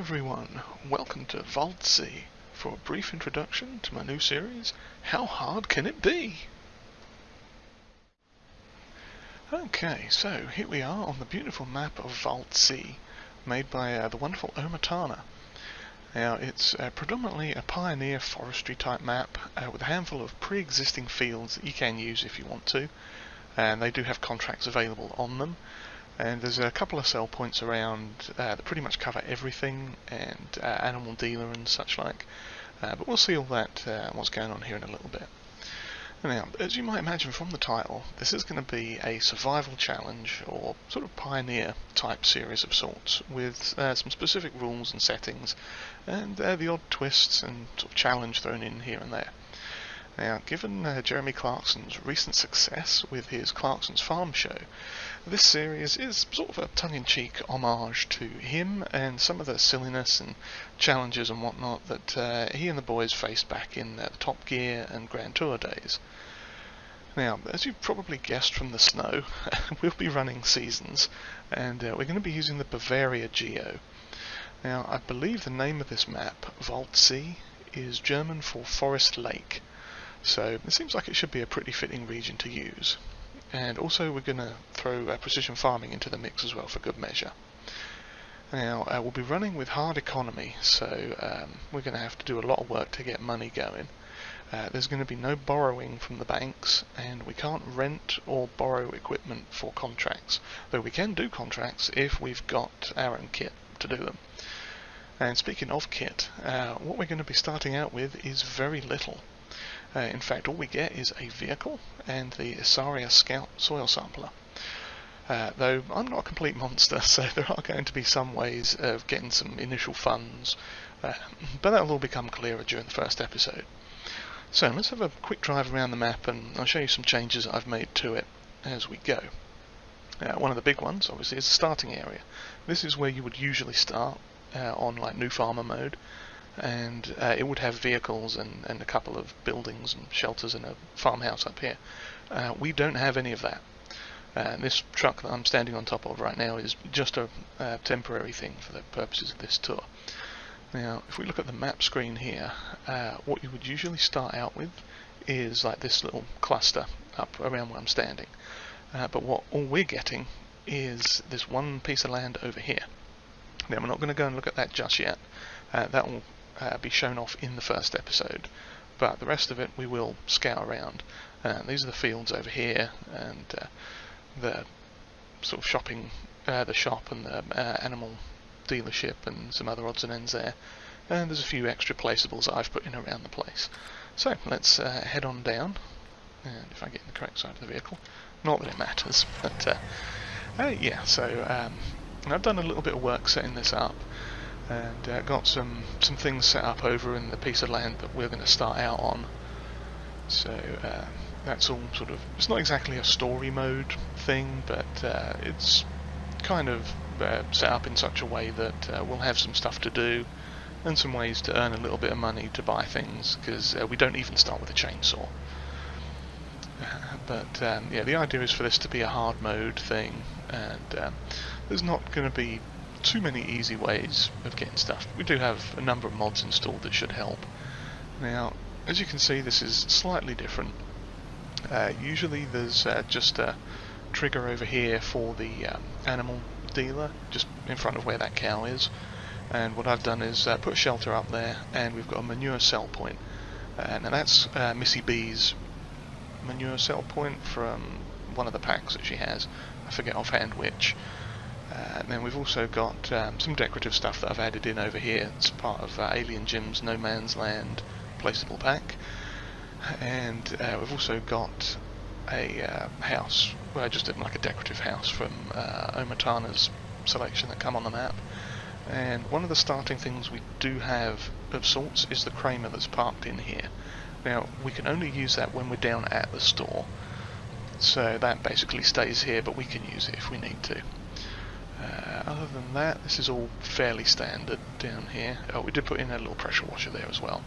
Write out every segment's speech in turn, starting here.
everyone, welcome to Waldsee for a brief introduction to my new series, How Hard Can It Be? Okay, so here we are on the beautiful map of Waldsee, made by the wonderful OmaTana. Now, it's predominantly a pioneer forestry type map with a handful of pre-existing fields that you can use if you want to, and they do have contracts available on them. And there's a couple of sell points around that pretty much cover everything, and animal dealer and such like. But we'll see all that, what's going on here in a little bit. Now, as you might imagine from the title, this is going to be a survival challenge, or sort of pioneer type series of sorts, with some specific rules and settings, and the odd twists and sort of challenge thrown in here and there. Now, given Jeremy Clarkson's recent success with his Clarkson's Farm show, this series is sort of a tongue-in-cheek homage to him and some of the silliness and challenges and whatnot that he and the boys faced back in the Top Gear and Grand Tour days. Now, as you've probably guessed from the snow, we'll be running seasons, and we're going to be using the Bavaria Geo. Now, I believe the name of this map, Waldsee, is German for Forest Lake. So it seems like it should be a pretty fitting region to use. And also we're going to throw precision farming into the mix as well for good measure. Now we'll be running with hard economy, so we're going to have to do a lot of work to get money going. There's going to be no borrowing from the banks, and we can't rent or borrow equipment for contracts, though we can do contracts if we've got our own kit to do them. And speaking of kit, what we're going to be starting out with is very little. In fact, all we get is a vehicle and the Isaria Scout soil sampler. Though I'm not a complete monster, so there are going to be some ways of getting some initial funds, but that'll all become clearer during the first episode. So let's have a quick drive around the map, and I'll show you some changes that I've made to it as we go. One of the big ones, obviously, is the starting area. This is where you would usually start on like new farmer mode. And it would have vehicles and a couple of buildings and shelters and a farmhouse up here. We don't have any of that. This truck that I'm standing on top of right now is just a temporary thing for the purposes of this tour. Now, if we look at the map screen here, what you would usually start out with is like this little cluster up around where I'm standing. But all we're getting is this one piece of land over here. Now, we're not going to go and look at that just yet. That will be shown off in the first episode, but the rest of it we will scout around. These are the fields over here, and the sort of shopping, the shop and the animal dealership and some other odds and ends there. And there's a few extra placeables that I've put in around the place. So let's head on down, and if I get in the correct side of the vehicle, not that it matters, but yeah, so I've done a little bit of work setting this up, and got some things set up over in the piece of land that we're going to start out on. So that's all sort of, it's not exactly a story mode thing, but it's kind of set up in such a way that we'll have some stuff to do and some ways to earn a little bit of money to buy things, because we don't even start with a chainsaw. But yeah, the idea is for this to be a hard mode thing, and there's not going to be too many easy ways of getting stuff. We do have a number of mods installed that should help. Now, as you can see, this is slightly different. Usually there's just a trigger over here for the animal dealer, just in front of where that cow is. And what I've done is put a shelter up there, and we've got a manure sell point. Now that's Missy B's manure sell point from one of the packs that she has. I forget offhand which. And then we've also got some decorative stuff that I've added in over here. It's part of Alien Jim's No Man's Land placeable pack. And we've also got a house, well, just like a decorative house from OmaTana's selection that come on the map. And one of the starting things we do have of sorts is the Kramer that's parked in here. Now, we can only use that when we're down at the store. So that basically stays here, but we can use it if we need to. Other than that, this is all fairly standard down here. Oh, we did put in a little pressure washer there as well.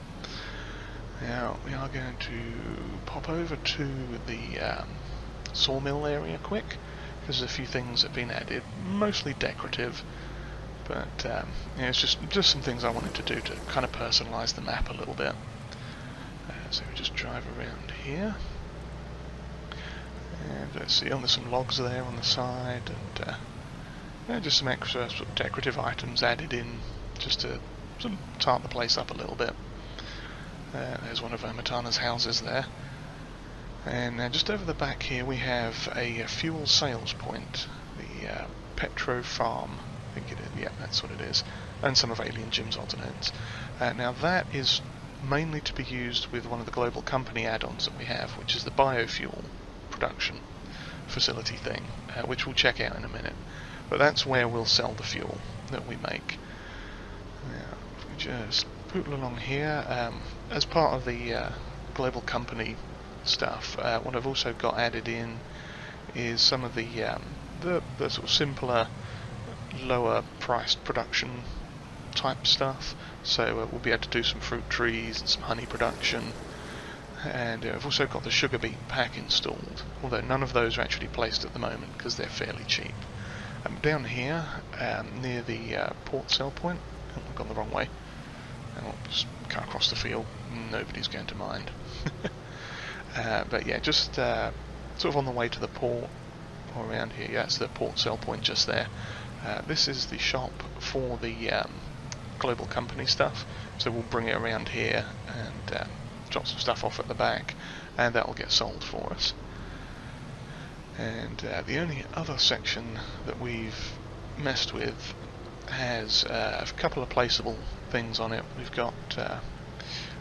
Now, we are going to pop over to the sawmill area quick, because there's a few things that have been added, mostly decorative, But yeah, it's just some things I wanted to do to kind of personalise the map a little bit. So we just drive around here, and let's see, there's some logs there on the side, and yeah, just some extra sort of decorative items added in just to sort of tart the place up a little bit. There's one of OmaTana's houses there. And just over the back here we have a fuel sales point, the Petro Farm, I think it is, yeah, that's what it is, and some of Alien Jim's odds and ends. Now that is mainly to be used with one of the global company add-ons that we have, which is the biofuel production facility thing, which we'll check out in a minute. But that's where we'll sell the fuel that we make. Now, if we just poodle along here, as part of the global company stuff, what I've also got added in is some of the sort of simpler, lower priced production type stuff. So we'll be able to do some fruit trees and some honey production, and I've also got the sugar beet pack installed, although none of those are actually placed at the moment because they're fairly cheap. Down here near the port sell point, I've gone the wrong way, and I'll just cut across the field, nobody's going to mind. But yeah, just sort of on the way to the port, or around here, yeah, it's the port sell point just there. This is the shop for the global company stuff, so we'll bring it around here and drop some stuff off at the back, and that will get sold for us. And the only other section that we've messed with has a couple of placeable things on it. We've got,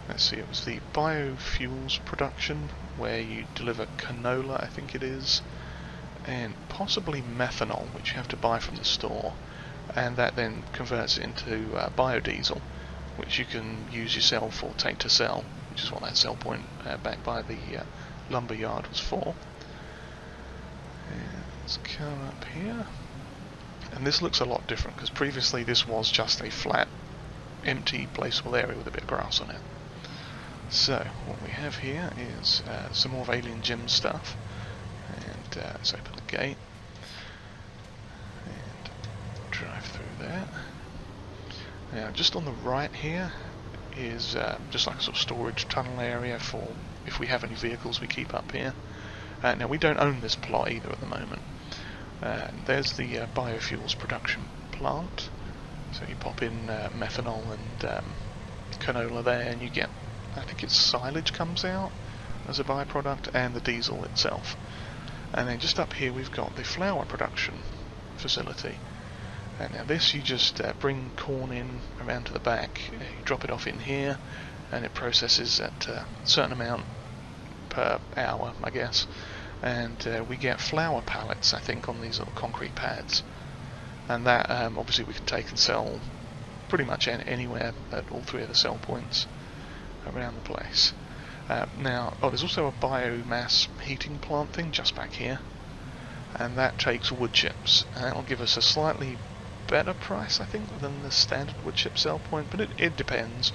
let's see, it was the biofuels production, where you deliver canola, I think it is, and possibly methanol, which you have to buy from the store, and that then converts it into biodiesel, which you can use yourself or take to sell, which is what that sell point back by the lumber yard was for. And let's come up here, and this looks a lot different because previously this was just a flat, empty, placeable area with a bit of grass on it. So what we have here is some more of Alien Jim stuff, and let's open the gate and drive through there. Now just on the right here is just like a sort of storage tunnel area for if we have any vehicles we keep up here. Now we don't own this plot either at the moment. There's the biofuels production plant, so you pop in methanol and canola there, and you get, I think it's silage comes out as a byproduct, and the diesel itself. And then just up here we've got the flour production facility. And now this, you just bring corn in around to the back, you drop it off in here, and it processes at a certain amount per hour, I guess. And we get flour pallets, I think, on these little concrete pads. And that obviously we can take and sell pretty much anywhere at all three of the sell points around the place. Now, there's also a biomass heating plant thing just back here, and that takes wood chips, and that'll give us a slightly better price, I think, than the standard wood chip sell point, but it depends.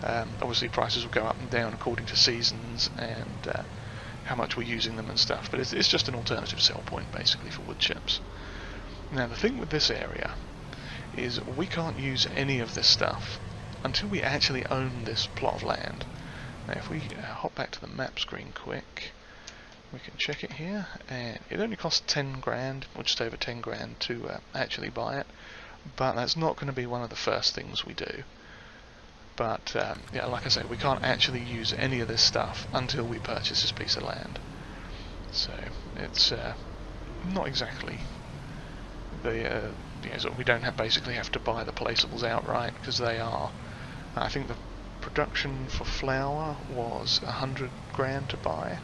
Obviously prices will go up and down according to seasons and how much we're using them and stuff, but it's just an alternative sell point basically for wood chips. Now the thing with this area is we can't use any of this stuff until we actually own this plot of land. Now if we hop back to the map screen quick, we can check it here, and it only costs 10 grand, or just over 10 grand to actually buy it, but that's not going to be one of the first things we do. But yeah, like I say, we can't actually use any of this stuff until we purchase this piece of land. So it's not exactly the so we don't basically have to buy the placeables outright, because they are. I think the production for flour was 100 grand to buy,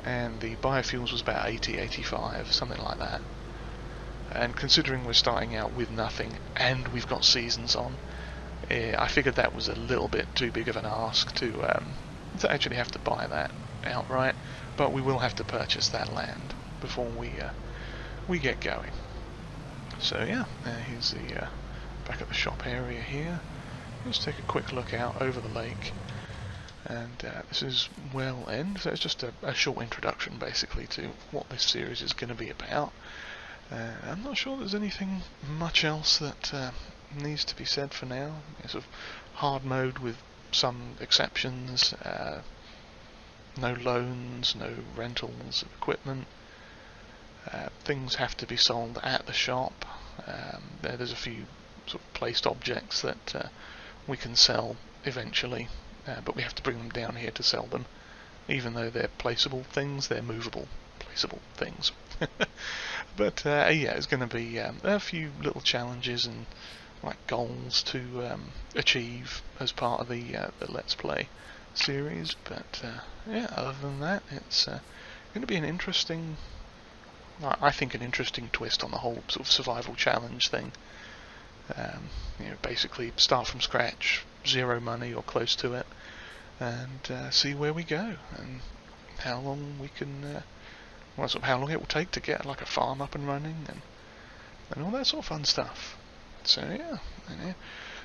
and the biofuels was about 80, 85, something like that. And considering we're starting out with nothing and we've got seasons on, I figured that was a little bit too big of an ask to actually have to buy that outright, but we will have to purchase that land before we get going. So yeah, here's the back at the shop area here. Let's take a quick look out over the lake, and this is Well End, so it's just a short introduction basically to what this series is going to be about. I'm not sure there's anything much else that needs to be said for now. Sort of hard mode with some exceptions. No loans, no rentals of equipment. Things have to be sold at the shop. There's a few sort of placed objects that we can sell eventually, but we have to bring them down here to sell them. Even though they're placeable things, they're movable, placeable things. But yeah, it's going to be a few little challenges and like goals to achieve as part of the Let's Play series. But yeah, other than that, it's going to be an interesting, I think, an interesting twist on the whole sort of survival challenge thing. Basically start from scratch, zero money or close to it, and see where we go and how long we can, sort of how long it will take to get like a farm up and running and all that sort of fun stuff. So yeah,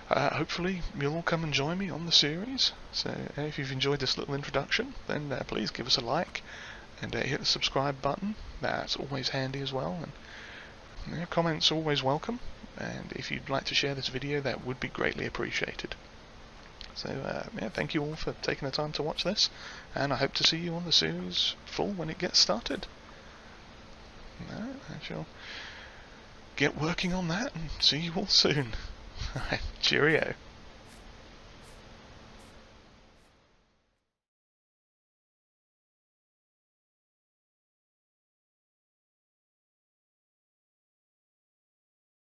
hopefully you'll all come and join me on the series. So if you've enjoyed this little introduction, then please give us a like and hit the subscribe button. That's always handy as well. And comments are always welcome. And if you'd like to share this video, that would be greatly appreciated. So yeah, thank you all for taking the time to watch this, and I hope to see you on the series full when it gets started. I shall get working on that and see you all soon. Cheerio.